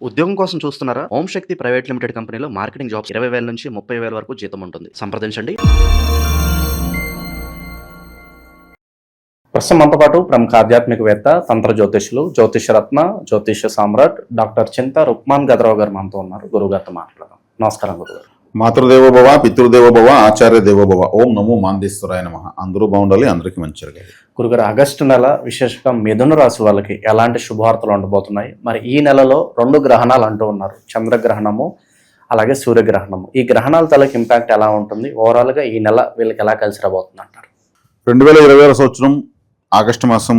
ఉద్యోగం కోసం చూస్తున్నారా? ఓం శక్తి ప్రైవేట్ లిమిటెడ్ కంపెనీలో మార్కెటింగ్ జాబ్స్ 20,000 నుంచి 30,000 వరకు జీతం ఉంటుంది. సంప్రదించండి. ప్రస్తుతం మనతో పాటు ప్రముఖ ఆధ్యాత్మికవేత్త, తంత్ర జ్యోతిష్యులు, జ్యోతిష రత్న, జ్యోతిష సామ్రాట్ డాక్టర్ చింతా రుక్మాన్ గదరావు గారు మనతో ఉన్నారు. గురువు గారితో మాట్లాడదాం. నమస్కారం గురుగారు. మాతృదేవోభవ, పితృదేవోభవ, ఆచార్య దేవోభవ. ఓం నమో మాందేశ్వరాయ నమః. అందరూ బాగుండాలి, అందరికీ మంచి జరగాలి. గురుగారు, ఆగస్టు నెల విశేషంగా మిథున రాశి వాళ్ళకి ఎలాంటి శుభవార్తలు ఉండబోతున్నాయి? మరి ఈ నెలలో 2 గ్రహణాలు అంటూ ఉన్నారు, చంద్రగ్రహణము అలాగే సూర్యగ్రహణము. ఈ గ్రహణాల తలకి ఇంపాక్ట్ ఎలా ఉంటుంది? ఓవరాల్ గా ఈ నెల వీళ్ళకి ఎలా కలిసి రాబోతుంది అంటారు? 2020 సంవత్సరం ఆగస్టు మాసం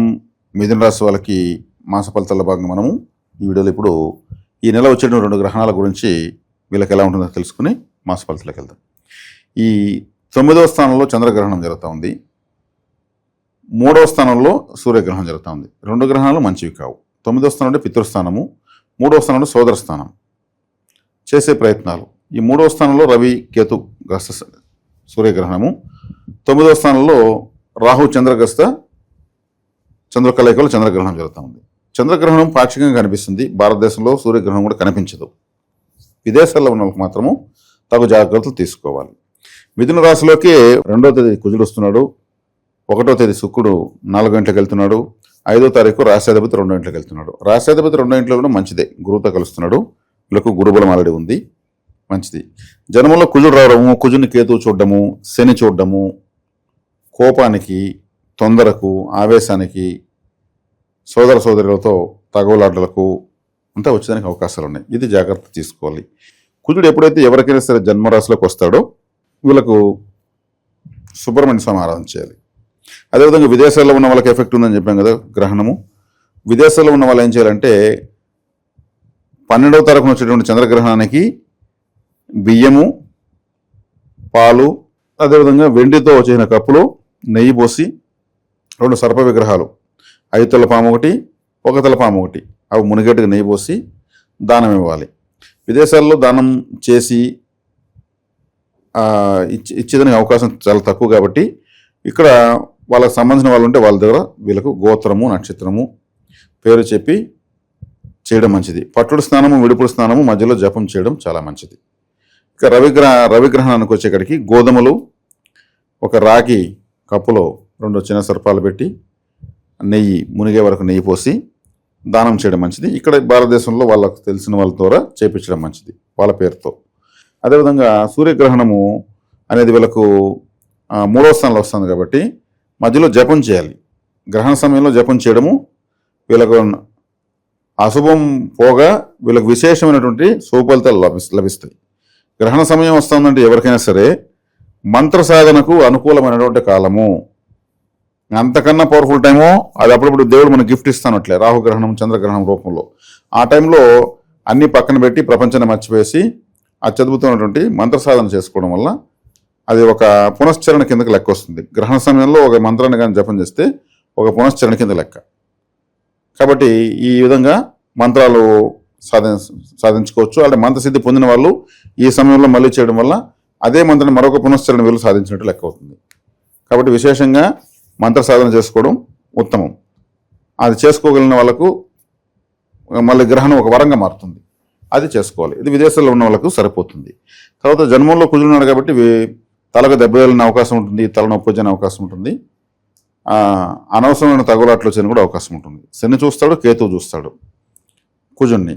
మిథున రాశి వాళ్ళకి మాస ఫలితాల భాగంగా మనము ఈ వీడియోలో ఇప్పుడు ఈ నెల వచ్చే 2 గ్రహణాల గురించి వీళ్ళకి ఎలా ఉంటుందో తెలుసుకుని మాస ఫలితాలకు వెళ్దాం. ఈ 9వ స్థానంలో చంద్రగ్రహణం జరుగుతూ ఉంది, 3వ స్థానంలో సూర్యగ్రహణం జరుగుతూ ఉంది. 2 గ్రహణాలు మంచివి కావు. 9వ స్థానంలో పితృస్థానము, 3వ స్థానంలో సోదర స్థానం. చేసే ప్రయత్నాలు ఈ 3వ స్థానంలో రవి కేతు గ్రస్త సూర్యగ్రహణము, 9వ స్థానంలో రాహు చంద్రగ్రస్త చంద్రకలయికలో చంద్రగ్రహణం జరుగుతూ ఉంది. చంద్రగ్రహణం పాక్షికంగా కనిపిస్తుంది. భారతదేశంలో సూర్యగ్రహణం కూడా కనిపించదు. విదేశాల్లో ఉన్న వాళ్ళకి మాత్రము తగు జాగ్రత్తలు తీసుకోవాలి. మిథున రాశిలోకి 2వ తేదీ కుజుడు వస్తున్నాడు, 1వ తేదీ శుక్రుడు 4 గంటలకు వెళ్తున్నాడు, 5వ తారీఖు రాశ్యాధిపతి 2 గంటలకు వెళ్తున్నాడు. రాశ్యాధిపతి 2 ఇంట్లో కూడా మంచిదే, గురువుతో కలుస్తున్నాడు. వీళ్ళకు గురుబలం ఆల్రెడీ ఉంది, మంచిది. జన్మంలో కుజుడు రావడము, కుజుని కేతువు చూడడము, శని చూడడము కోపానికి, తొందరకు, ఆవేశానికి, సోదర సోదరులతో తగవలాటలకు అంతా వచ్చేదానికి అవకాశాలు ఉన్నాయి. ఇది జాగ్రత్త తీసుకోవాలి. కుజుడు ఎప్పుడైతే ఎవరికైనా సరే జన్మరాశిలోకి వస్తాడో వీళ్ళకు సుబ్రహ్మణ్య స్వామి ఆరాధన చేయాలి. అదేవిధంగా విదేశాల్లో ఉన్న వాళ్ళకి ఎఫెక్ట్ ఉందని చెప్పాం కదా గ్రహణము. విదేశాల్లో ఉన్న వాళ్ళు ఏం చేయాలంటే 12వ తారీఖున వచ్చేటువంటి చంద్రగ్రహణానికి బియ్యము, పాలు, అదేవిధంగా వెండితో చేసిన కప్పులో నెయ్యి పోసి 2 సర్ప విగ్రహాలు, 5 తల పాము ఒకటి, 1 తల పాము ఒకటి, అవి మునిగేట్టుగా నెయ్యి పోసి దానం ఇవ్వాలి. విదేశాల్లో దానం చేసి ఇచ్చేదానికి అవకాశం చాలా తక్కువ కాబట్టి ఇక్కడ వాళ్ళకి సంబంధించిన వాళ్ళు ఉంటే వాళ్ళ దగ్గర వీళ్ళకు గోత్రము, నక్షత్రము, పేరు చెప్పి చేయడం మంచిది. పట్టుడు స్నానము, విడుపుడు స్నానము, మధ్యలో జపం చేయడం చాలా మంచిది. ఇక రవిగ్రహణానికి వచ్చేక్కడికి గోధుమలు, ఒక రాగి కప్పులో 2 చిన్న సర్పాలు పెట్టి నెయ్యి, మునిగే వరకు నెయ్యి పోసి దానం చేయడం మంచిది. ఇక్కడ భారతదేశంలో వాళ్ళకు తెలిసిన వాళ్ళ ద్వారా చేపించడం మంచిది వాళ్ళ పేరుతో. అదేవిధంగా సూర్యగ్రహణము అనేది వీళ్ళకు 3వ స్థానంలో వస్తుంది కాబట్టి మధ్యలో జపం చేయాలి. గ్రహణ సమయంలో జపం చేయడము వీళ్ళకు అశుభం పోగా వీళ్ళకు విశేషమైనటువంటి శుభఫలితాలు లభిస్తాయి. గ్రహణ సమయం వస్తుందంటే ఎవరికైనా సరే మంత్ర సాధనకు అనుకూలమైనటువంటి కాలము. అంతకన్నా పవర్ఫుల్ టైము అది. అప్పుడప్పుడు దేవుడు మనకు గిఫ్ట్ ఇస్తానట్లే, రాహుగ్రహణం, చంద్రగ్రహణం రూపంలో. ఆ టైంలో అన్ని పక్కన పెట్టి ప్రపంచాన్ని మర్చివేసి అత్యద్భుతమైనటువంటి మంత్ర సాధన చేసుకోవడం వల్ల అది ఒక పునశ్చరణ కిందకి లెక్క వస్తుంది. గ్రహణ సమయంలో ఒక మంత్రాన్ని కానీ జపం చేస్తే ఒక పునశ్చరణ కింద లెక్క. కాబట్టి ఈ విధంగా మంత్రాలు సాధించుకోవచ్చు. అంటే మంత్రసిద్ధి పొందిన వాళ్ళు ఈ సమయంలో మళ్ళీ చేయడం వల్ల అదే మంత్రాన్ని మరొక పునశ్చరణ వీళ్ళు సాధించినట్టు లెక్క అవుతుంది. కాబట్టి విశేషంగా మంత్ర సాధన చేసుకోవడం ఉత్తమం. అది చేసుకోగలిగిన వాళ్ళకు మళ్ళీ గ్రహణం ఒక వరంగా మారుతుంది, అది చేసుకోవాలి. ఇది విదేశాల్లో ఉన్న వాళ్ళకు సరిపోతుంది. తర్వాత జన్మంలో కుజున్నాడు కాబట్టి తలకు దెబ్బ తగిలిన అవకాశం ఉంటుంది, తలనొప్పి వచ్చే అవకాశం ఉంటుంది, అనవసరమైన తగులాట్లు వచ్చేది కూడా అవకాశం ఉంటుంది. శని చూస్తాడు, కేతువు చూస్తాడు కుజుణ్ణి.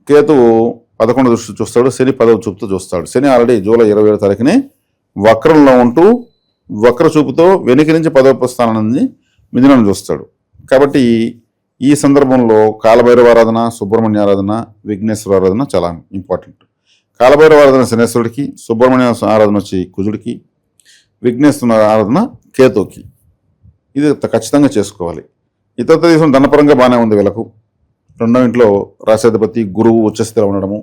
కేతువు 11 దృష్టి చూస్తాడు, శని 10వ చూపుతో చూస్తాడు. శని ఆల్రెడీ జూలై 27వ తారీఖుని వక్రంలో ఉంటూ వక్ర చూపుతో వెనుక నుంచి 10వ స్థానాన్ని మిథునం చూస్తాడు. కాబట్టి ఈ సందర్భంలో కాలభైరవ ఆరాధన, సుబ్రహ్మణ్య ఆరాధన, విఘ్నేశ్వర ఆరాధన చాలా ఇంపార్టెంట్. కాలభైరవ ఆరాధన శనేశ్వరుడికి, సుబ్రహ్మణ్య ఆరాధన వచ్చి కుజుడికి, విఘ్నేశ్వర ఆరాధన కేతువుకి. ఇది ఖచ్చితంగా చేసుకోవాలి. ఇతర దేశం ధనపరంగా బాగానే ఉంది వీళ్ళకు. 2వ ఇంట్లో రాశ్యాధిపతి గురువు ఉచ్చస్థితిలో ఉండడము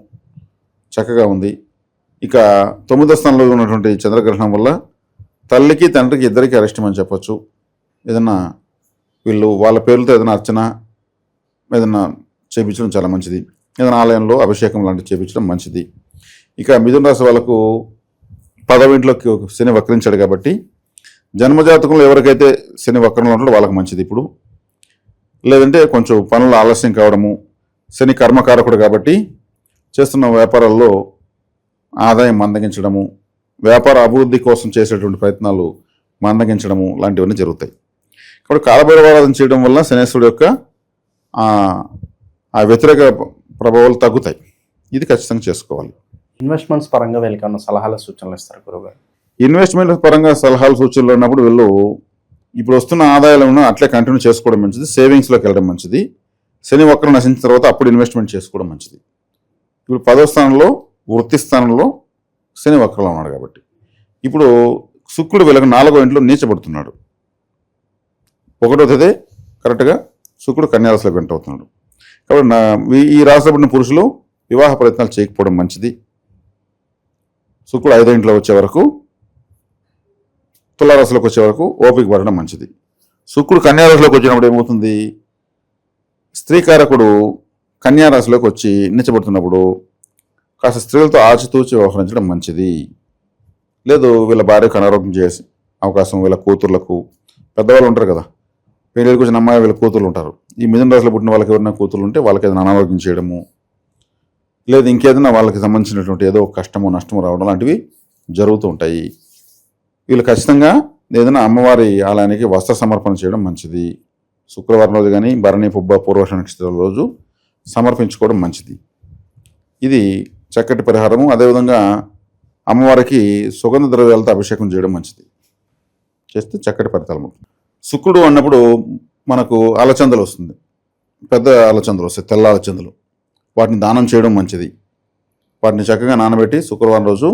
చక్కగా ఉంది. ఇక 9వ స్థానంలో ఉన్నటువంటి చంద్రగ్రహణం వల్ల తల్లికి తండ్రికి ఇద్దరికి అరిష్టం అని చెప్పొచ్చు. ఏదన్నా వీళ్ళు వాళ్ళ పేర్లతో ఏదైనా అర్చన ఏదైనా చేయించడం చాలా మంచిది. ఏదైనా ఆలయంలో అభిషేకం లాంటివి చేయించడం మంచిది. ఇక మిథున రాశి వాళ్ళకు 10వ ఇంట్లోకి శని వక్రించాడు కాబట్టి జన్మజాతకంలో ఎవరికైతే శని వక్రంలో ఉంటాడో వాళ్ళకి మంచిది ఇప్పుడు. లేదంటే కొంచెం పనులు ఆలస్యం కావడము, శని కర్మకారకుడు కాబట్టి చేస్తున్న వ్యాపారాల్లో ఆదాయం మందగించడము, వ్యాపార అభివృద్ధి కోసం చేసేటువంటి ప్రయత్నాలు మందగించడము లాంటివన్నీ జరుగుతాయి. కాబట్టి కాలభైరవారాధన చేయడం వల్ల శనేశ్వరుడు యొక్క ఆ వ్యతిరేక ప్రభావాలు తగ్గుతాయి. ఇది ఖచ్చితంగా చేసుకోవాలి. ఇన్వెస్ట్మెంట్స్ పరంగా వీళ్ళకి ఏమైనా సలహాలు సూచనలు ఇస్తారు గురువుగారు? ఇన్వెస్ట్మెంట్ పరంగా సలహాలు సూచనలు ఉన్నప్పుడు వీళ్ళు ఇప్పుడు వస్తున్న ఆదాయాలను అట్లే కంటిన్యూ చేసుకోవడం మంచిది. సేవింగ్స్లోకి వెళ్ళడం మంచిది. శని వక్రం నశించిన తర్వాత అప్పుడు ఇన్వెస్ట్మెంట్ చేసుకోవడం మంచిది. ఇప్పుడు 10వ స్థానంలో వృత్తి స్థానంలో శని వక్రంలో ఉన్నాడు కాబట్టి ఇప్పుడు శుక్రుడు వీళ్ళకి 4వ ఇంట్లో నీచబడుతున్నాడు. 1వ తేదీ కరెక్ట్గా శుక్రుడు కన్యారాశిలోకి ఎంటర్ అవుతున్నాడు. కాబట్టి ఈ రాశిలో పుట్టిన పురుషులు వివాహ ప్రయత్నాలు చేయకపోవడం మంచిది. శుక్రుడు 5వ ఇంట్లో వచ్చే వరకు, తులారాశిలోకి వచ్చే వరకు ఓపిక పడడం మంచిది. శుక్రుడు కన్యారాశిలోకి వచ్చినప్పుడు ఏమవుతుంది, స్త్రీకారకుడు కన్యారాశిలోకి వచ్చి నిచ్చబడుతున్నప్పుడు కాస్త స్త్రీలతో ఆచితూచి వ్యవహరించడం మంచిది. లేదు వీళ్ళ భార్యకు అనారోగ్యం చేసే అవకాశం, వీళ్ళ కూతుర్లకు, పెద్దవాళ్ళు ఉంటారు కదా, పెళ్ళికి వచ్చిన అమ్మాయి వీళ్ళ కూతుర్లు ఉంటారు. ఈ మిథున రాశిలో పుట్టిన వాళ్ళకి ఎవరైనా కూతుర్లు ఉంటే వాళ్ళకి ఏదైనా అనారోగ్యం చేయడము, లేదు ఇంకేదైనా వాళ్ళకి సంబంధించినటువంటి ఏదో కష్టము నష్టము రావడం లాంటివి జరుగుతూ ఉంటాయి. వీళ్ళు ఖచ్చితంగా ఏదైనా అమ్మవారి ఆలయానికి వస్త్ర సమర్పణ చేయడం మంచిది. శుక్రవారం రోజు కానీ భరణి పుబ్బ పూర్వష నక్షత్రాల రోజు సమర్పించుకోవడం మంచిది. ఇది చక్కటి పరిహారము. అదేవిధంగా అమ్మవారికి సుగంధ ద్రవ్యాలతో అభిషేకం చేయడం మంచిది. చేస్తే చక్కటి ఫలితాలు ఉంటుంది. శుక్రుడు అన్నప్పుడు మనకు అలచందలు వస్తుంది, పెద్ద అలచందలు వస్తాయి, తెల్ల అలచందలు. వాటిని దానం చేయడం మంచిది. వాటిని చక్కగా నానబెట్టి శుక్రవారం రోజు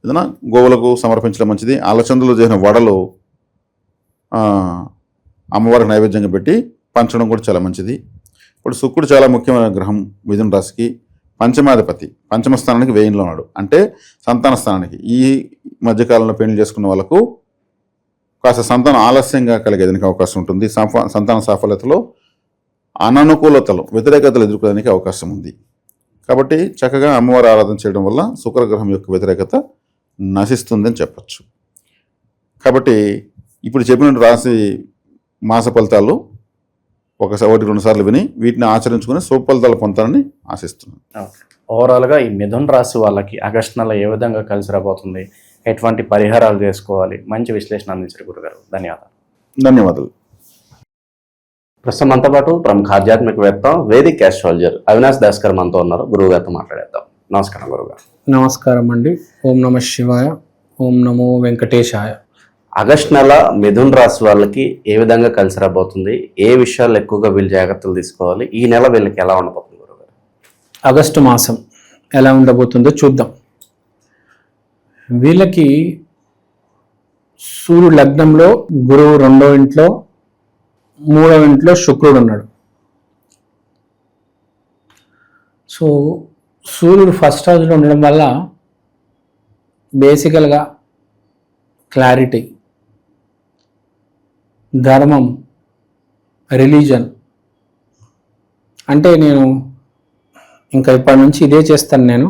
ఏదైనా గోవులకు సమర్పించడం మంచిది. అలచందలు చేసిన వడలు అమ్మవారికి నైవేద్యంగా పెట్టి పంచడం కూడా చాలా మంచిది. ఇప్పుడు శుక్రుడు చాలా ముఖ్యమైన గ్రహం మిథున రాశికి. పంచమాధిపతి, పంచమ స్థానానికి 1000లో ఉన్నాడు, అంటే సంతాన స్థానానికి. ఈ మధ్యకాలంలో పెళ్లి చేసుకున్న వాళ్ళకు కాస్త సంతానం ఆలస్యంగా కలిగేదానికి అవకాశం ఉంటుంది. సంతాన సాఫల్యతలో అననుకూలతలు, వ్యతిరేకతలు ఎదుర్కోవడానికి అవకాశం ఉంది. కాబట్టి చక్కగా అమ్మవారి ఆరాధన చేయడం వల్ల శుక్రగ్రహం యొక్క వ్యతిరేకత నశిస్తుందని చెప్పచ్చు. కాబట్టి ఇప్పుడు చెప్పిన రాశి మాస ఫలితాలు 1-2 సార్లు విని వీటిని ఆచరించుకుని శుభ ఫలితాలు పొందాలని ఆశిస్తున్నాను. ఓవరాల్గా ఈ మిథున రాశి వాళ్ళకి ఆగస్టు నెల ఏ విధంగా కలిసి రాబోతుంది, ఎటువంటి పరిహారాలు చేసుకోవాలి, మంచి విశ్లేషణ అందించారు గురుగారు. ధన్యవాదాలు. ప్రస్తుతం మనతో పాటు ప్రముఖ ఆధ్యాత్మికవేత్త, వేదిక్ ఆస్ట్రాలజర్ అవినాష్ దాస్ గారు మనతో ఉన్నారు. గురువు గారితో మాట్లాడేద్దాం. నమస్కారం గురుగారు. నమస్కారం అండి. ఓం నమ శివాయ, ఓం నమో వెంకటేశాయ. ఆగస్టు నెల మిథున రాశి వాళ్ళకి ఏ విధంగా కలిసి రాబోతుంది, ఏ విషయాలు ఎక్కువగా వీళ్ళు జాగ్రత్తలు తీసుకోవాలి, ఈ నెల వీళ్ళకి ఎలా ఉండబోతుంది గురుగారు? ఆగస్టు మాసం ఎలా ఉండబోతుందో చూద్దాం. వీళ్ళకి సూర్యుడు లగ్నంలో, గురువు 2వ ఇంట్లో, 3వ ఇంట్లో శుక్రుడు ఉన్నాడు. సో సూర్యుడు ఫస్ట్ హౌస్లో ఉండడం వల్ల బేసికల్గా క్లారిటీ, ధర్మం, రిలీజన్, అంటే నేను ఇంకా ఇప్పటి నుంచి ఇదే చేస్తాను, నేను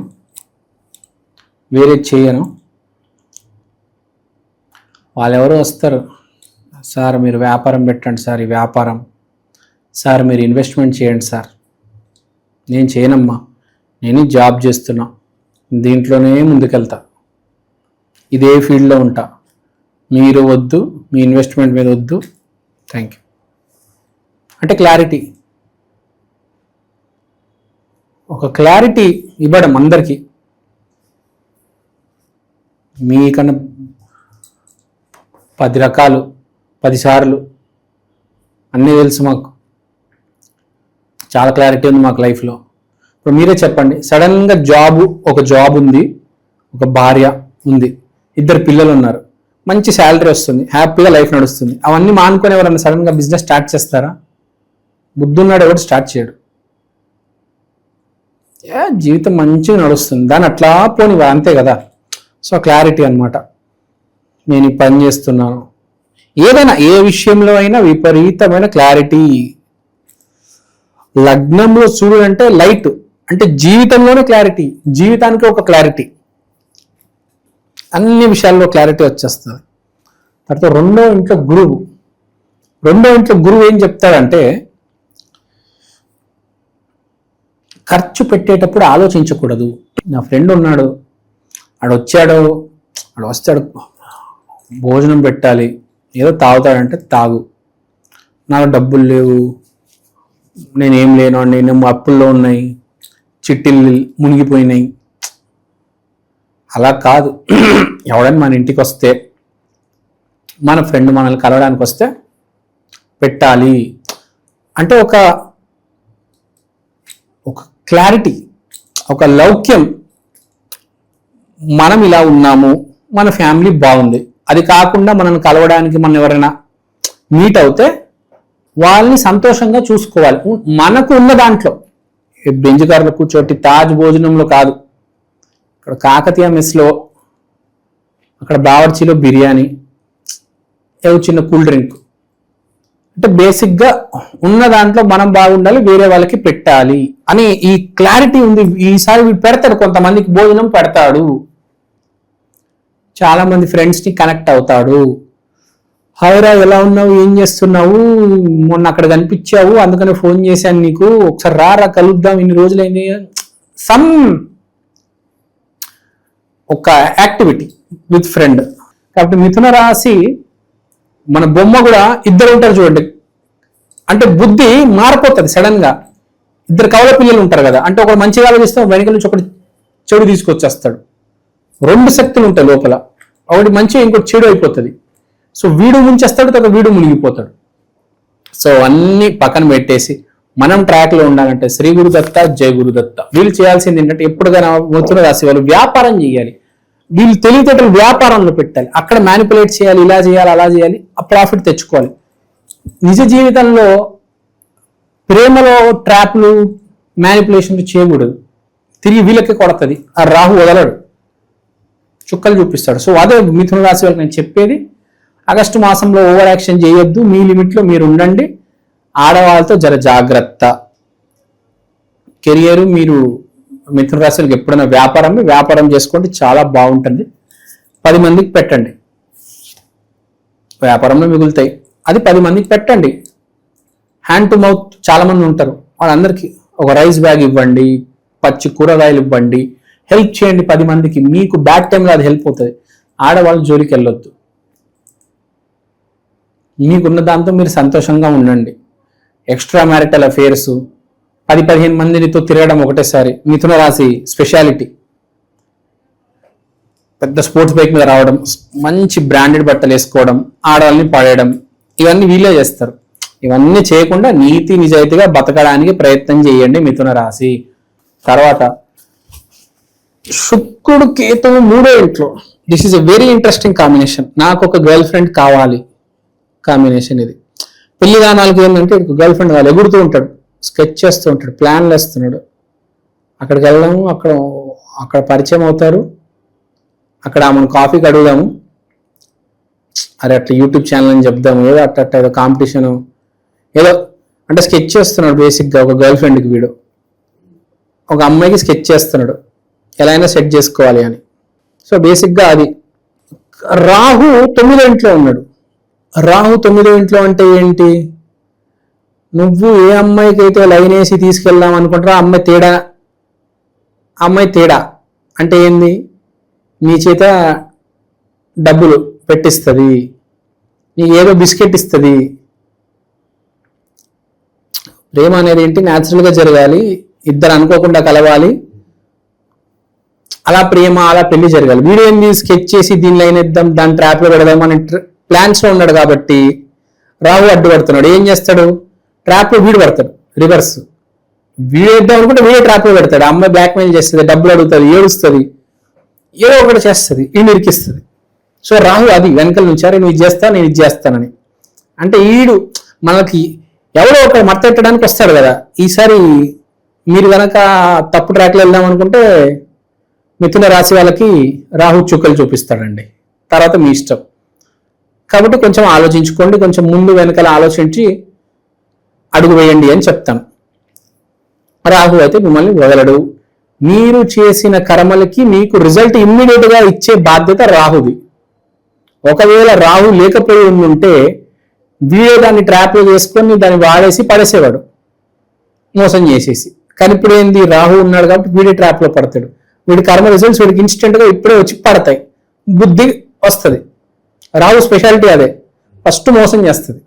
వేరే చేయను. వాళ్ళెవరో వస్తారు, సార్ మీరు వ్యాపారం పెట్టండి సార్, ఈ వ్యాపారం, సార్ మీరు ఇన్వెస్ట్మెంట్ చేయండి సార్. నేను చేయనమ్మా, నేను జాబ్ చేస్తున్నా, దీంట్లోనే ముందుకెళ్తా, ఇదే ఫీల్డ్లో ఉంటా, మీరు వద్దు, మీ ఇన్వెస్ట్మెంట్ మీద వద్దు, థ్యాంక్ యూ అంటే క్లారిటీ, ఒక క్లారిటీ ఇవ్వడం అందరికీ. మీకన్నా 10 రకాలు, 10 సార్లు అన్నీ తెలుసు మాకు, చాలా క్లారిటీ ఉంది మాకు లైఫ్లో. ఇప్పుడు మీరే చెప్పండి, సడన్గా ఒక జాబ్ ఉంది, ఒక భార్య ఉంది, 2 పిల్లలు ఉన్నారు, మంచి శాలరీ వస్తుంది, హ్యాపీగా లైఫ్ నడుస్తుంది. అవన్నీ మానుకొని ఎవరన్నా సడన్గా బిజినెస్ స్టార్ట్ చేస్తారా? బుద్ధున్నాడు ఎవరు స్టార్ట్ చేయడు. జీవితం మంచిగా నడుస్తుంది, దాన్ని అట్లా పోని అంతే కదా. సో క్లారిటీ అన్నమాట. నేను ఈ పని చేస్తున్నాను, ఏదైనా ఏ విషయంలో అయినా విపరీతమైన క్లారిటీ. లగ్నంలో సూర్యుడు అంటే లైట్, అంటే జీవితంలోనే క్లారిటీ, జీవితానికి ఒక క్లారిటీ, అన్ని విషయాల్లో క్లారిటీ వచ్చేస్తుంది. తర్వాత 2వ ఇంట్లో గురువు, 2వ ఇంట్లో గురువు ఏం చెప్తాడంటే ఖర్చు పెట్టేటప్పుడు ఆలోచించకూడదు. నా ఫ్రెండ్ ఉన్నాడు, ఆడు వస్తాడు, భోజనం పెట్టాలి, ఏదో తాగుతాడంటే తాగు, నాకు డబ్బులు లేవు, నేనేం లేను అండి, నేను అప్పుల్లో ఉన్నాయి, చిట్టీలు మునిగిపోయినాయి. అలా కాదు. ఎవడని మన ఇంటికి వస్తే, మన ఫ్రెండ్ మనల్ని కలవడానికి వస్తే పెట్టాలి అంటే ఒక క్లారిటీ, ఒక లౌక్యం, మనం ఇలా ఉన్నాము, మన ఫ్యామిలీ బాగుంది. అది కాకుండా మనల్ని కలవడానికి మనం ఎవరైనా మీట్ అవుతే వాళ్ళని సంతోషంగా చూసుకోవాలి. మనకు ఉన్న దాంట్లో బెంజ్ కార్లో కూర్చోటి తాజ్ భోజనంలో కాదు, ఇక్కడ కాకతీయ మెస్లో, అక్కడ బావర్చీలో బిర్యానీ, ఏదో చిన్న కూల్ డ్రింక్, అంటే బేసిక్గా ఉన్న దాంట్లో మనం బాగుండాలి, వేరే వాళ్ళకి పెట్టాలి అని ఈ క్లారిటీ ఉంది. ఈసారి వీడు పెడతాడు, కొంతమందికి భోజనం పెడతాడు, చాలా మంది ఫ్రెండ్స్ని కనెక్ట్ అవుతాడు. హాయిరా, ఎలా ఉన్నావు, ఏం చేస్తున్నావు, మొన్న అక్కడ కనిపించావు, అందుకనే ఫోన్ చేశాను నీకు, ఒకసారి రా కలుద్దాం, ఇన్ని రోజులైంది, సమ్ ఒక యాక్టివిటీ విత్ ఫ్రెండ్. కాబట్టి మిథున రాశి మన బొమ్మ కూడా ఇద్దరు ఉంటారు చూడండి, అంటే బుద్ధి మారిపోతుంది సడన్ గా. ఇద్దరు కవల పిల్లలు ఉంటారు కదా, అంటే ఒకడు మంచిగా ఆలోచిస్తే వెనక నుంచి ఒకటి చెడు తీసుకొచ్చేస్తాడు. రెండు శక్తులు ఉంటాయి లోపల, ఒకటి మంచి, ఇంకోటి చెడు అయిపోతుంది. సో వీడు ముంచేస్తాడు, తర్వాత వీడు మునిగిపోతాడు. సో అన్ని పక్కన పెట్టేసి మనం ట్రాక్లో ఉండాలంటే శ్రీ గురుదత్త, జయ గురుదత్త. వీళ్ళు చేయాల్సింది ఏంటంటే ఎప్పుడుగా మిథున రాశి వాళ్ళు వ్యాపారం చేయాలి, వీళ్ళు తెలివితేటలు వ్యాపారంలో పెట్టాలి, అక్కడ మ్యానిపులేట్ చేయాలి, ఇలా చేయాలి, అలా చేయాలి, ఆ ప్రాఫిట్ తెచ్చుకోవాలి. నిజ జీవితంలో ప్రేమలో ట్రాప్లు, మ్యానిపులేషన్లు చేయకూడదు, తిరిగి వీళ్ళకి కొడుతుంది. ఆ రాహు వదలడు, చుక్కలు చూపిస్తాడు. సో అదే మిథున రాశి వాళ్ళకి నేను చెప్పేది, ఆగస్టు మాసంలో ఓవర్ యాక్షన్ చేయొద్దు, మీ లిమిట్లో మీరు ఉండండి. ఆడవాళ్ళతో జర జాగ్రత్త. కెరియర్ మీరు మిథున రాశులకు ఎప్పుడైనా వ్యాపారం చేసుకోండి, చాలా బాగుంటుంది. 10 మందికి పెట్టండి, వ్యాపారంలో మిగులుతాయి, అది 10 మందికి పెట్టండి. హ్యాండ్ టు మౌత్ చాలా మంది ఉంటారు, వాళ్ళందరికీ ఒక రైస్ బ్యాగ్ ఇవ్వండి, పచ్చి కూరగాయలు ఇవ్వండి, హెల్ప్ చేయండి 10 మందికి. మీకు బ్యాడ్ టైంలో అది హెల్ప్ అవుతుంది. ఆడవాళ్ళు జోలికి వెళ్ళొద్దు, మీకున్న దాంతో మీరు సంతోషంగా ఉండండి. ఎక్స్ట్రా మ్యారిటల్ అఫేర్స్, 10-15 మందితో తిరగడం ఒకటేసారి మిథున రాశి స్పెషాలిటీ. పెద్ద స్పోర్ట్స్ బైక్ మీద రావడం, మంచి బ్రాండెడ్ బట్టలు వేసుకోవడం, ఆడవాళ్ళని పడేయడం, ఇవన్నీ వీళ్ళే చేస్తారు. ఇవన్నీ చేయకుండా నీతి నిజాయితీగా బతకడానికి ప్రయత్నం చేయండి మిథున రాశి. తర్వాత శుక్రుడు కేతువు 3వ ఇంట్లో. This is a very interesting combination. నాకు ఒక గర్ల్ ఫ్రెండ్ కావాలి కాంబినేషన్ ఇది. పెళ్లి దానాలకి ఏంటంటే గర్ల్ ఫ్రెండ్ కావాలి, ఎగురుతూ ఉంటాడు, స్కెచ్ చేస్తూ ఉంటాడు, ప్లాన్లు వేస్తున్నాడు. అక్కడికి వెళ్దాము, అక్కడ పరిచయం అవుతారు, అక్కడ మనం కాఫీకి అడుగుదాము, అరే అట్లా యూట్యూబ్ ఛానల్ అని చెప్దాము, ఏదో అట్ట ఏదో కాంపిటీషను ఏదో, అంటే స్కెచ్ చేస్తున్నాడు బేసిక్గా. ఒక గర్ల్ ఫ్రెండ్కి వీడు ఒక అమ్మాయికి స్కెచ్ చేస్తున్నాడు, ఎలా అయినా సెట్ చేసుకోవాలి అని. సో బేసిక్గా అది. రాహు 9వ ఇంట్లో ఉన్నాడు. రాహు 9వ ఇంట్లో అంటే ఏంటి? నువ్వు ఏ అమ్మాయికి అయితే లైన్ వేసి తీసుకెళ్దాం అనుకుంటారో అమ్మాయి తేడా అంటే ఏంది? నీ చేత డబ్బులు పెట్టిస్తుంది, నీకు ఏదో బిస్కెట్ ఇస్తుంది. ప్రేమ అనేది ఏంటి? న్యాచురల్గా జరగాలి, ఇద్దరు అనుకోకుండా కలవాలి, అలా ప్రేమ అలా పెళ్లి జరగాలి. వీడు ఏంది స్కెచ్ చేసి దీని లైన్ ఇద్దాం, దాని ట్రాప్లో పెడదాం అని ప్లాన్స్లో ఉన్నాడు కాబట్టి రాహు అడ్డుపడుతున్నాడు. ఏం చేస్తాడు? ట్రాప్లో వీడు పడతాడు, రివర్స్. వీడు వేద్దాం అనుకుంటే వీడే ట్రాప్లో పెడతాడు. అమ్మాయి బ్లాక్మెయిల్ చేస్తుంది, డబ్బులు అడుగుతుంది, ఏడుస్తుంది, ఏదో ఒకటి చేస్తుంది, ఈయన ఇరికిస్తుంది. సో రాహు అది వెనకల నుంచి, అరే నువ్వు ఇది చేస్తా, నేను ఇది చేస్తానని. అంటే ఈడు మనకి ఎవరో ఒక మత్తెట్టడానికి వస్తాడు కదా. ఈసారి మీరు కనుక తప్పు ట్రాక్లో వెళ్దాం అనుకుంటే మిథున రాశి వాళ్ళకి రాహు చుక్కలు చూపిస్తాడండి. తర్వాత మీ ఇష్టం. కాబట్టి కొంచెం ఆలోచించుకోండి, కొంచెం ముందు వెనకాల ఆలోచించి అడుగు వేయండి అని చెప్తాను. రాహు అయితే మిమ్మల్ని వదలడు. మీరు చేసిన కర్మలకి మీకు రిజల్ట్ ఇమ్మీడియట్ గా ఇచ్చే బాధ్యత రాహుది. ఒకవేళ రాహు లేకపోయి ఉంటే వీడే దాన్ని ట్రాప్లో చేసుకొని దాన్ని వాడేసి పడేసేవాడు, మోసం చేసేసి. కానీ ఇప్పుడు ఏంది, రాహు ఉన్నాడు కాబట్టి వీడి ట్రాప్ లో పడతాడు. వీడి కర్మ రిజల్ట్స్ వీడికి ఇన్స్టెంట్ గా ఇప్పుడే వచ్చి పడతాయి. బుద్ధి వస్తుంది. రాహు స్పెషాలిటీ అదే, ఫస్ట్ మోసం చేస్తుంది,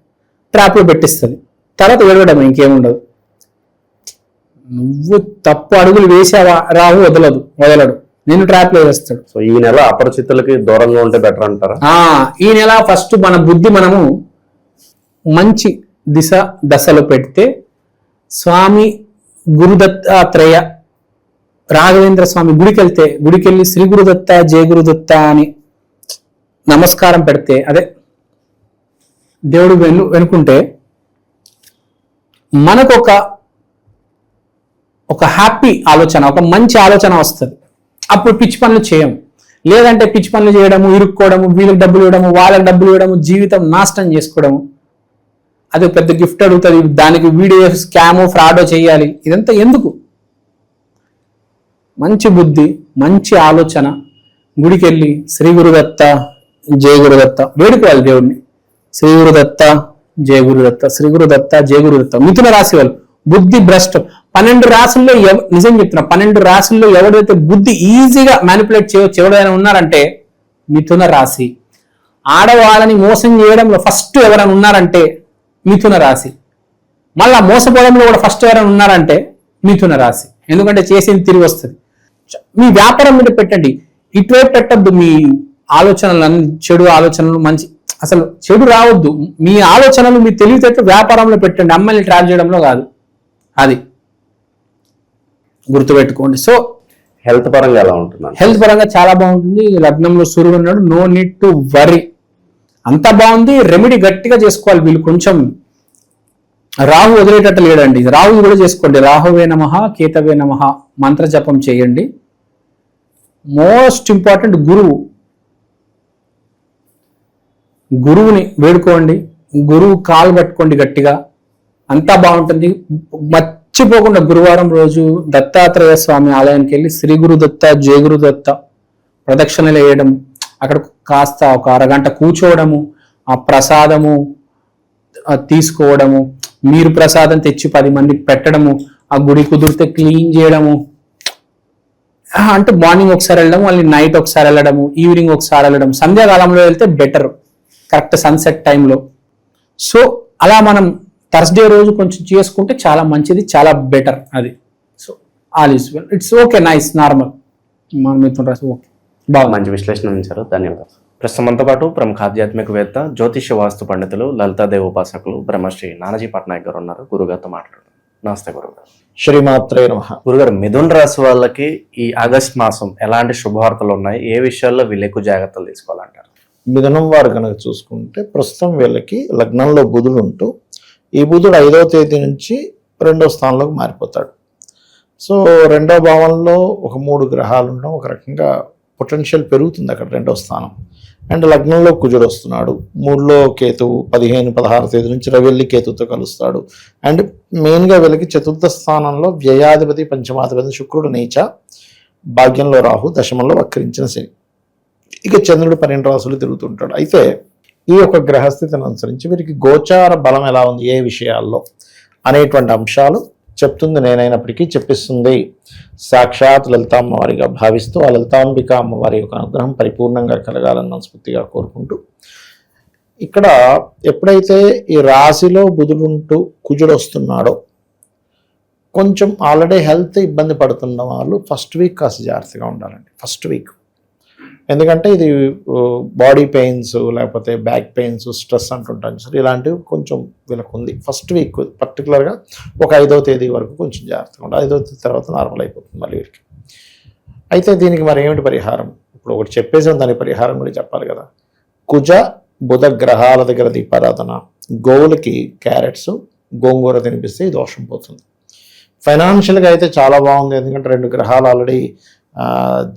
ట్రాప్ లో పెట్టిస్తుంది, తర్వాత ఏడవడం, ఇంకేముండదు. నువ్వు తప్పు అడుగులు వేసావా రాహు వదలడు, నేను ట్రాప్ లో వేస్తాడు. సో ఈ నెల అపరిచితులకి దూరంగా ఉంటే బెటర్ అంటారా? ఈ నెల ఫస్ట్ మన బుద్ధి మనము మంచి దశలో పెడితే, స్వామి గురుదత్తాత్రేయ రాఘవేంద్ర స్వామి గుడికెళ్ళి శ్రీ గురుదత్త జయ గురుదత్త అని నమస్కారం పెడితే, అదే దేవుడు వెనుకుంటే మనకు ఒక హ్యాపీ ఆలోచన, ఒక మంచి ఆలోచన వస్తుంది. అప్పుడు పిచ్చి పనులు చేయం. లేదంటే పిచ్చి పనులు చేయడము, ఇరుక్కోవడము, వీళ్ళకి డబ్బులు ఇవ్వడము, వాళ్ళకి డబ్బులు ఇవ్వడము, జీవితం నాశనం చేసుకోవడము, అది పెద్ద గిఫ్ట్ అడుగుతుంది, దానికి వీడియో స్కామో ఫ్రాడో చేయాలి. ఇదంతా ఎందుకు? మంచి బుద్ధి, మంచి ఆలోచన, గుడికెళ్ళి శ్రీ గురుదత్త జయ గురుదత్త వేడుకోవాలి దేవుడిని. శ్రీ గురుదత్త జయ గురుదత్త, శ్రీ గురుదత్త జయ గురుదత్త. మిథున రాశి వాళ్ళు బుద్ధి భ్రష్టం. 12 రాశుల్లో నిజం చెప్తున్నా, 12 రాశుల్లో ఎవరైతే బుద్ధి ఈజీగా మ్యానిపులేట్ చేయవచ్చు ఎవరైనా ఉన్నారంటే మిథున రాశి. ఆడవాళ్ళని మోసం చేయడంలో ఫస్ట్ ఎవరైనా ఉన్నారంటే మిథున రాశి. మళ్ళా మోసపోవడంలో కూడా ఫస్ట్ ఎవరైనా ఉన్నారంటే మిథున రాశి. ఎందుకంటే చేసింది తిరిగి వస్తుంది. మీ వ్యాపారం మీద పెట్టండి, ఇటువైపు పెట్టద్దు. మీ ఆలోచనలు, చెడు ఆలోచనలు, మంచి అసలు చెడు రావద్దు. మీ ఆలోచనలు, మీ తెలివితేటలు వ్యాపారంలో పెట్టండి, అమ్మాయిని ట్రాప్ చేయడంలో కాదు. అది గుర్తుపెట్టుకోండి. సో హెల్త్ పరంగా ఎలా ఉంటున్నాను? హెల్త్ పరంగా చాలా బాగుంటుంది. లగ్నంలో సూర్యుడు ఉన్నాడు, నో నీడ్ టు వరీ, అంత బాగుంది. రెమెడీ గట్టిగా చేసుకోవాలి వీళ్ళు. కొంచెం రాహు వదిలేటట్టు లేడండి, రాహు కూడా చేసుకోండి. రాహువే నమః కేతవే నమః మంత్ర జపం చేయండి. మోస్ట్ ఇంపార్టెంట్ గురువుని వేడుకోండి, గురువు కాలు పట్టుకోండి గట్టిగా, అంతా బాగుంటుంది. మర్చిపోకుండా గురువారం రోజు దత్తాత్రేయ స్వామి ఆలయానికి వెళ్ళి శ్రీ గురుదత్త జయ గురుదత్త ప్రదక్షిణలు వేయడం, అక్కడ కాస్త ఒక అరగంట కూర్చోవడము, ఆ ప్రసాదము తీసుకోవడము, మీరు ప్రసాదం తెచ్చి 10 మందికి పెట్టడము, ఆ గుడి కుదిరితే క్లీన్ చేయడము, అంటే మార్నింగ్ ఒకసారి వెళ్ళడం, మళ్ళీ నైట్ ఒకసారి వెళ్ళడము, ఈవినింగ్ ఒకసారి వెళ్ళడం, సంధ్యాకాలంలో వెళ్తే బెటర్, కరెక్ట్ సన్సెట్ టైంలో. సో అలా మనం థర్స్డే రోజు కొంచెం చేసుకుంటే చాలా మంచిది, చాలా బెటర్ అది. So all is well, it's okay, nice, normal. మన మిత్రులు రాసి ఓకే, బాగా మంచి విశ్లేషణ ఇచ్చారు, ధన్యవాదాలు. ప్రస్తుతం మనతో పాటు ప్రముఖ ఆధ్యాత్మికవేత్త, జ్యోతిష్య వాస్తు పండితులు, లలితాదేవి ఉపాసకులు బ్రహ్మశ్రీ నానాజీ పట్నాయక్ గారు ఉన్నారు. గురుగారితో మాట్లాడుతున్నారు. నమస్తే గురుగారు. శ్రీమాత్రే నమః. గురుగారు, మిథున రాశి వాళ్ళకి ఈ ఆగస్ట్ మాసం ఎలాంటి శుభవార్తలు ఉన్నాయి? ఏ విషయాల్లో వీళ్ళు ఎక్కువ జాగ్రత్తలు తీసుకోవాలంటారు? మిథునం వారు కనుక చూసుకుంటే ప్రస్తుతం వీళ్ళకి లగ్నంలో బుధుడు ఉంటూ, ఈ బుధుడు 5వ తేదీ నుంచి 2వ స్థానంలోకి మారిపోతాడు. సో 2వ భావంలో ఒక 3 గ్రహాలు ఉండడం ఒక రకంగా పొటెన్షియల్ పెరుగుతుంది అక్కడ 2వ స్థానం. అండ్ లగ్నంలో కుజుడు వస్తున్నాడు, 3లో కేతువు 15-16 తేదీ నుంచి రవి కేతువుతో కలుస్తాడు. అండ్ మెయిన్గా వీళ్ళకి 4వ స్థానంలో వ్యయాధిపతి పంచమాధిపతి శుక్రుడు నీచ, భాగ్యంలో రాహు, దశమంలో వక్రించిన శని, ఇక చంద్రుడు 12 రాశులు తిరుగుతుంటాడు. అయితే ఈ యొక్క గ్రహస్థితిని అనుసరించి వీరికి గోచార బలం ఎలా ఉంది, ఏ విషయాల్లో అనేటువంటి అంశాలు చెప్తుంది నేనైనప్పటికీ చెప్పిస్తుంది సాక్షాత్ లలితామ్మ వారిగా భావిస్తూ, ఆ లలితాంబిక అమ్మవారి యొక్క అనుగ్రహం పరిపూర్ణంగా కలగాలని మనస్ఫూర్తిగా కోరుకుంటూ, ఇక్కడ ఎప్పుడైతే ఈ రాశిలో బుధుడుంటూ కుజుడు వస్తున్నాడో, కొంచెం ఆల్రెడీ హెల్త్ ఇబ్బంది పడుతున్న వాళ్ళు ఫస్ట్ వీక్ కాస్త జాగ్రత్తగా ఉండాలండి. ఫస్ట్ వీక్, ఎందుకంటే ఇది బాడీ పెయిన్స్, లేకపోతే బ్యాక్ పెయిన్స్, స్ట్రెస్ అంటుంటాం సార్, ఇలాంటివి కొంచెం వీళ్ళకు ఉంది. ఫస్ట్ వీక్ పర్టికులర్గా ఒక 5వ తేదీ వరకు కొంచెం జాగ్రత్తగా ఉండాలి. 5వ తేదీ తర్వాత నార్మల్ అయిపోతుంది మళ్ళీ వీరికి. అయితే దీనికి మరి ఏమిటి పరిహారం? ఇప్పుడు ఒకటి చెప్పేసాం, దాని పరిహారం కూడా చెప్పాలి కదా. కుజ బుధ గ్రహాల దగ్గర దీపారాధన, గోవులకి క్యారెట్స్ గోంగూర తినిపిస్తే ఈ దోషం పోతుంది. ఫైనాన్షియల్గా అయితే చాలా బాగుంది, ఎందుకంటే 2 గ్రహాలు ఆల్రెడీ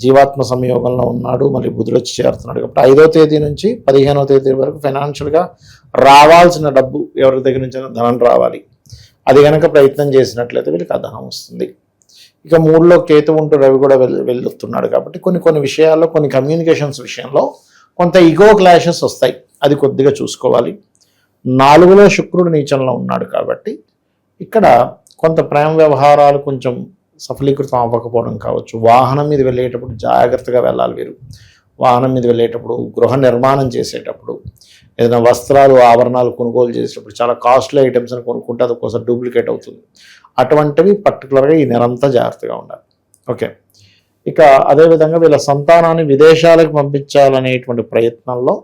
జీవాత్మ సంయోగంలో ఉన్నాడు, మళ్ళీ బుధుడు వచ్చి చేరుతున్నాడు. కాబట్టి 5వ తేదీ నుంచి 15వ తేదీ వరకు ఫైనాన్షియల్గా రావాల్సిన డబ్బు, ఎవరి దగ్గర నుంచి ధనం రావాలి, అది కనుక ప్రయత్నం చేసినట్లయితే వీళ్ళకి ఆ ధనం వస్తుంది. ఇక 3లో కేతు ఉంటూ రవి కూడా వెళ్తున్నాడు కాబట్టి కొన్ని విషయాల్లో, కొన్ని కమ్యూనికేషన్స్ విషయంలో కొంత ఈగో క్లాషెస్ వస్తాయి, అది కొద్దిగా చూసుకోవాలి. 4లో శుక్రుడు నీచంలో ఉన్నాడు కాబట్టి ఇక్కడ కొంత ప్రేమ వ్యవహారాలు కొంచెం సఫలీకృతం అవ్వకపోవడం కావచ్చు. వాహనం మీద వెళ్ళేటప్పుడు జాగ్రత్తగా వెళ్ళాలి వీరు. వాహనం మీద వెళ్ళేటప్పుడు, గృహ నిర్మాణం చేసేటప్పుడు, ఏదైనా వస్త్రాలు ఆభరణాలు కొనుగోలు చేసేటప్పుడు చాలా కాస్ట్లీ ఐటమ్స్ అని కొనుక్కుంటే అది ఒక్కోసారి డూప్లికేట్ అవుతుంది. అటువంటివి పర్టికులర్గా ఈ నెలంతా జాగ్రత్తగా ఉండాలి. ఓకే, ఇక అదేవిధంగా వీళ్ళ సంతానాన్ని విదేశాలకు పంపించాలనేటువంటి ప్రయత్నంలో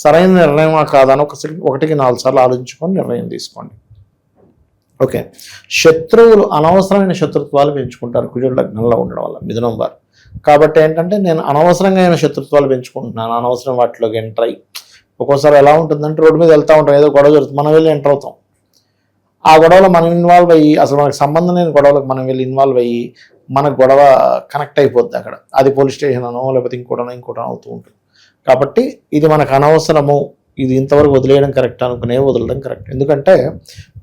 సరైన నిర్ణయమా కాదని ఒకటికి 4 సార్లు ఆలోచించుకొని నిర్ణయం తీసుకోండి. ఓకే, శత్రువులు అనవసరమైన శత్రుత్వాలు పెంచుకుంటారు కుజుడు లగ్నంలో ఉండడం వల్ల మిథునం వారు. కాబట్టి ఏంటంటే నేను అనవసరంగా శత్రుత్వాలు పెంచుకుంటున్నాను, అనవసరం వాటిలోకి ఎంటర్ అయ్యి. ఒక్కోసారి ఎలా ఉంటుందంటే రోడ్డు మీద వెళ్తూ ఉంటాం, ఏదో గొడవ జరుగుతుంది, మనం వెళ్ళి ఎంటర్ అవుతాం. ఆ గొడవలో మనం ఇన్వాల్వ్ అయ్యి, అసలు మనకు సంబంధం లేని గొడవలకు మనం వెళ్ళి ఇన్వాల్వ్ అయ్యి మనకు గొడవ కనెక్ట్ అయిపోద్ది అక్కడ. అది పోలీస్ స్టేషన్ అనో లేకపోతే ఇంకోటనో అవుతూ ఉంటుంది. కాబట్టి ఇది మనకు అనవసరము, ఇది ఇంతవరకు వదిలేయడం కరెక్ట్ అనుకునే వదలడం కరెక్ట్. ఎందుకంటే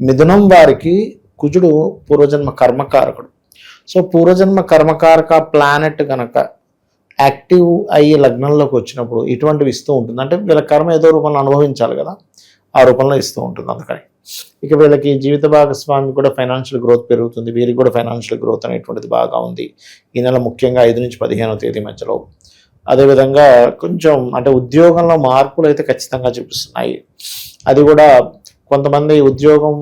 మిథునం వారికి కుజుడు పూర్వజన్మ కర్మకారకుడు. సో పూర్వజన్మ కర్మకారక ప్లానెట్ కనుక యాక్టివ్ అయ్యి లగ్నంలోకి వచ్చినప్పుడు ఇటువంటివి ఇస్తూ ఉంటుంది. అంటే వీళ్ళ కర్మ ఏదో రూపంలో అనుభవించాలి కదా, ఆ రూపంలో ఇస్తూ ఉంటుంది. అందుకని ఇక వీళ్ళకి జీవిత భాగస్వామి కూడా ఫైనాన్షియల్ గ్రోత్ పెరుగుతుంది. వీరికి కూడా ఫైనాన్షియల్ గ్రోత్ అనేటువంటిది బాగా ఉంది ఈ నెల, ముఖ్యంగా 5 నుంచి 15వ తేదీ మధ్యలో. అదేవిధంగా కొంచెం అంటే ఉద్యోగంలో మార్పులు అయితే ఖచ్చితంగా చూపిస్తున్నాయి. అది కూడా కొంతమంది ఉద్యోగం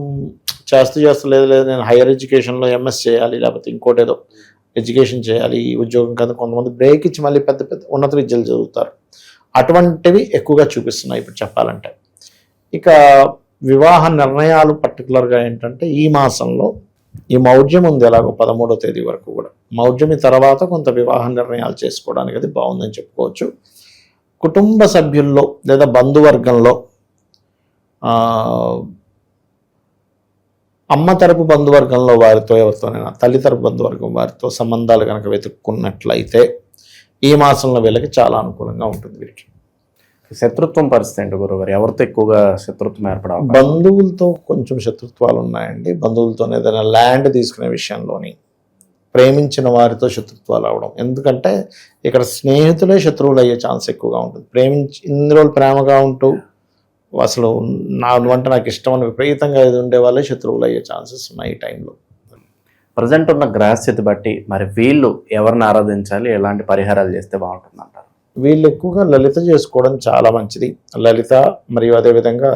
చేస్తూ లేదు నేను హైయర్ ఎడ్యుకేషన్లో ఎంఎస్ చేయాలి, లేకపోతే ఇంకోటి ఏదో ఎడ్యుకేషన్ చేయాలి, ఈ ఉద్యోగం కదా, కొంతమంది బ్రేక్ ఇచ్చి మళ్ళీ పెద్ద పెద్ద ఉన్నత విద్యలు చదువుతారు. అటువంటివి ఎక్కువగా చూపిస్తున్నాయి ఇప్పుడు చెప్పాలంటే. ఇక వివాహ నిర్ణయాలు పర్టికులర్గా ఏంటంటే ఈ మాసంలో ఈ మౌఢ్యం ఉంది ఎలాగో 13వ తేదీ వరకు కూడా. మౌఢ్యమి తర్వాత కొంత వివాహ నిర్ణయాలు చేసుకోవడానికి అది బాగుందని చెప్పుకోవచ్చు. కుటుంబ సభ్యుల్లో లేదా బంధువర్గంలో అమ్మ తరపు బంధువర్గంలో వారితో ఎవరితోనైనా, తల్లి తరపు బంధువర్గం వారితో సంబంధాలు కనుక వెతుక్కున్నట్లయితే ఈ మాసంలో వీళ్ళకి చాలా అనుకూలంగా ఉంటుంది. వీరికి శత్రుత్వం పరిస్థితి ఏంటి గురుగారు? ఎవరితో ఎక్కువగా శత్రుత్వం ఏర్పడాలి? బంధువులతో కొంచెం శత్రుత్వాలు ఉన్నాయండి. బంధువులతో ఏదైనా ల్యాండ్ తీసుకునే విషయంలోని, ప్రేమించిన వారితో శత్రుత్వాలు అవడం. ఎందుకంటే ఇక్కడ స్నేహితులే శత్రువులు అయ్యే ఛాన్స్ ఎక్కువగా ఉంటుంది. ఇన్ని రోజులు ప్రేమగా ఉంటూ అసలు నువ్వంటే నాకు ఇష్టం అని విపరీతంగా ఇది ఉండే వాళ్ళే శత్రువులు అయ్యే ఛాన్సెస్ ఉన్నాయి ఈ టైంలో. ప్రజెంట్ ఉన్న గ్రహస్థితి బట్టి మరి వీళ్ళు ఎవరిని ఆరాధించాలి, ఎలాంటి పరిహారాలు చేస్తే బాగుంటుంది అంటారు? వీళ్ళు ఎక్కువగా లలిత చేసుకోవడం చాలా మంచిది. లలిత మరియు అదేవిధంగా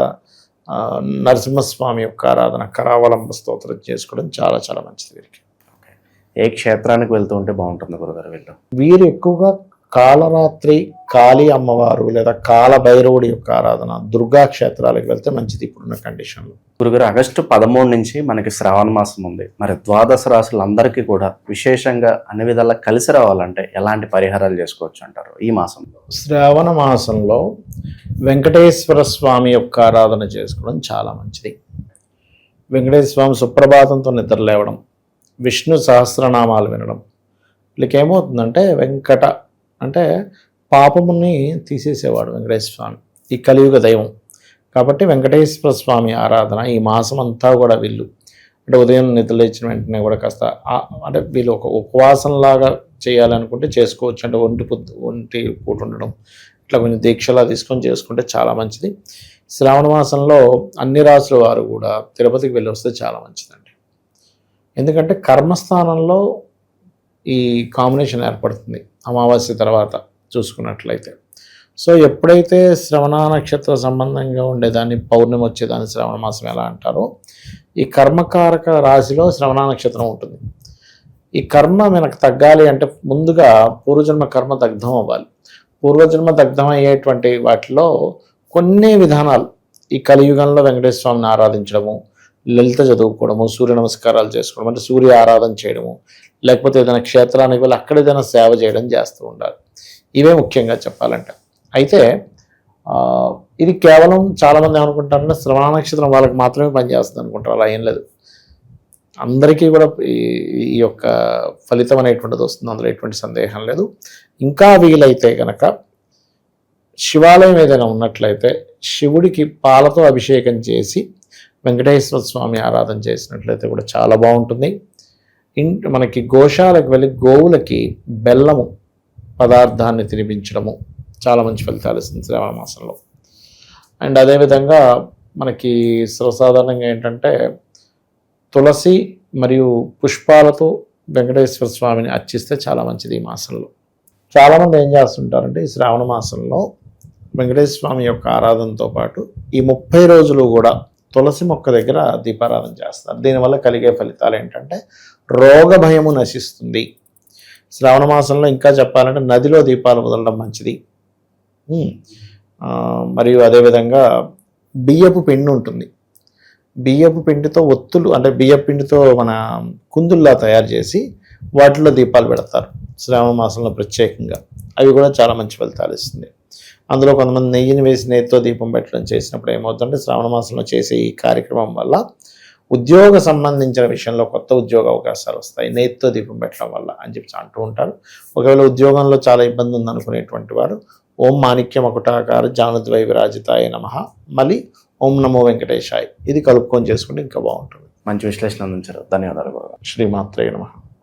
నరసింహస్వామి యొక్క ఆరాధన, కరావలంబ స్తోత్రం చేసుకోవడం చాలా చాలా మంచిది వీరికి. ఏ క్షేత్రానికి వెళ్తూ ఉంటే బాగుంటుంది గురుగారు వీళ్ళు? వీరు ఎక్కువగా కాలరాత్రి కాళీ అమ్మవారు లేదా కాలభైరవుడి యొక్క ఆరాధన, దుర్గా క్షేత్రాలకు వెళ్తే మంచిది ఇప్పుడున్న కండిషన్లో. గురుగారు ఆగస్టు 13 నుంచి మనకి శ్రావణ మాసం ఉంది. మరి ద్వాదశ రాశులందరికీ కూడా విశేషంగా అన్ని విధాలా కలిసి రావాలంటే ఎలాంటి పరిహారాలు చేసుకోవచ్చు అంటారు ఈ మాసంలో? శ్రావణ మాసంలో వెంకటేశ్వర స్వామి యొక్క ఆరాధన చేసుకోవడం చాలా మంచిది. వెంకటేశ్వర స్వామి సుప్రభాతంతో నిద్ర లేవడం, విష్ణు సహస్రనామాలు వినడం. వీళ్ళకి ఏమవుతుందంటే వెంకట అంటే పాపముని తీసేసేవాడు వెంకటేశ్వర స్వామి, ఈ కలియుగ దైవం. కాబట్టి వెంకటేశ్వర స్వామి ఆరాధన ఈ మాసం అంతా కూడా వీళ్ళు అంటే ఉదయం నిద్ర లేచిన వెంటనే కూడా కాస్త అంటే వీళ్ళు ఒక ఉపవాసంలాగా చేయాలనుకుంటే చేసుకోవచ్చు. అంటే ఒంటి పూట ఉండడం, ఇట్లా కొంచెం దీక్షలా తీసుకొని చేసుకుంటే చాలా మంచిది. శ్రావణ మాసంలో అన్ని రాసుల వారు కూడా తిరుపతికి వెళ్ళి వస్తే చాలా మంచిదండి. ఎందుకంటే కర్మస్థానంలో ఈ కాంబినేషన్ ఏర్పడుతుంది అమావాస్య తర్వాత చూసుకున్నట్లయితే. సో ఎప్పుడైతే శ్రవణ నక్షత్ర సంబంధంగా ఉండేదాన్ని, పౌర్ణమి వచ్చేదాన్ని శ్రవణ మాసం ఎలా అంటారో, ఈ కర్మకారక రాశిలో శ్రవణ నక్షత్రం ఉంటుంది. ఈ కర్మ మనకు తగ్గాలి అంటే ముందుగా పూర్వజన్మ కర్మ దగ్ధం అవ్వాలి. పూర్వజన్మ దగ్ధం అయ్యేటువంటి వాటిలో కొన్ని విధానాలు, ఈ కలియుగంలో వెంకటేశ్వర స్వామిని ఆరాధించడము, లలిత చదువుకోవడము, సూర్య నమస్కారాలు చేసుకోవడం, అంటే సూర్య ఆరాధన చేయడము, లేకపోతే ఏదైనా క్షేత్రానికి వెళ్ళి అక్కడ ఏదైనా సేవ చేయడం చేస్తూ ఉండాలి. ఇవే ముఖ్యంగా చెప్పాలంటే. అయితే ఇది కేవలం చాలామంది ఏమనుకుంటారంటే శ్రవణ నక్షత్రం వాళ్ళకి మాత్రమే పనిచేస్తుంది అనుకుంటారు. అలా ఏం లేదు, అందరికీ కూడా ఈ యొక్క ఫలితం అనేటువంటిది వస్తుంది, అందులో ఎటువంటి సందేహం లేదు. ఇంకా వీలైతే కనుక శివాలయం ఏదైనా ఉన్నట్లయితే శివుడికి పాలతో అభిషేకం చేసి వెంకటేశ్వర స్వామి ఆరాధన చేసినట్లయితే కూడా చాలా బాగుంటుంది. మనకి గోశాలకు వెళ్ళి గోవులకి బెల్లము పదార్థాన్ని తినిపించడము చాలా మంచి ఫలితాలు ఇస్తుంది శ్రావణ మాసంలో. అండ్ అదేవిధంగా మనకి సర్వసాధారణంగా ఏంటంటే తులసి మరియు పుష్పాలతో వెంకటేశ్వర స్వామిని అర్చిస్తే చాలా మంచిది ఈ మాసంలో. చాలామంది ఏం చేస్తుంటారంటే ఈ శ్రావణ మాసంలో వెంకటేశ్వర స్వామి యొక్క ఆరాధనతో పాటు ఈ 30 రోజులు కూడా తులసి మొక్క దగ్గర దీపారాధన చేస్తారు. దీనివల్ల కలిగే ఫలితాలు ఏంటంటే రోగ భయము నశిస్తుంది. శ్రావణ మాసంలో ఇంకా చెప్పాలంటే నదిలో దీపాలు వదలడం మంచిది. మరియు అదేవిధంగా బియ్యపు పిండి ఉంటుంది, బియ్యపు పిండితో ఒత్తులు అంటే బియ్యపు పిండితో మన కుందుల్లా తయారు చేసి వాటిలో దీపాలు పెడతారు శ్రావణ మాసంలో ప్రత్యేకంగా. అవి కూడా చాలా మంచి ఫలితాలు ఇస్తుంది. అందులో కొంతమంది నెయ్యిని వేసి నెయ్యితో దీపం పెట్టడం చేసినప్పుడు ఏమవుతుందంటే శ్రావణ మాసంలో చేసే ఈ కార్యక్రమం వల్ల ఉద్యోగ సంబంధించిన విషయంలో కొత్త ఉద్యోగ అవకాశాలు వస్తాయి నెయ్యితో దీపం పెట్టడం వల్ల అని చెప్పి అంటూ ఉంటారు. ఒకవేళ ఉద్యోగంలో చాలా ఇబ్బంది ఉందనుకునేటువంటి వారు ఓం మాణిక్య మకుటాకార జానుద్వై విరాజితాయ నమః, మళ్ళీ ఓం నమో వెంకటేశాయ్ ఇది కలుపుకొని చేసుకుంటే ఇంకా బాగుంటుంది. మంచి విశ్లేషణ అందించారు. ధన్యవాదాలు గురుగారు. శ్రీమాత్రే నమః.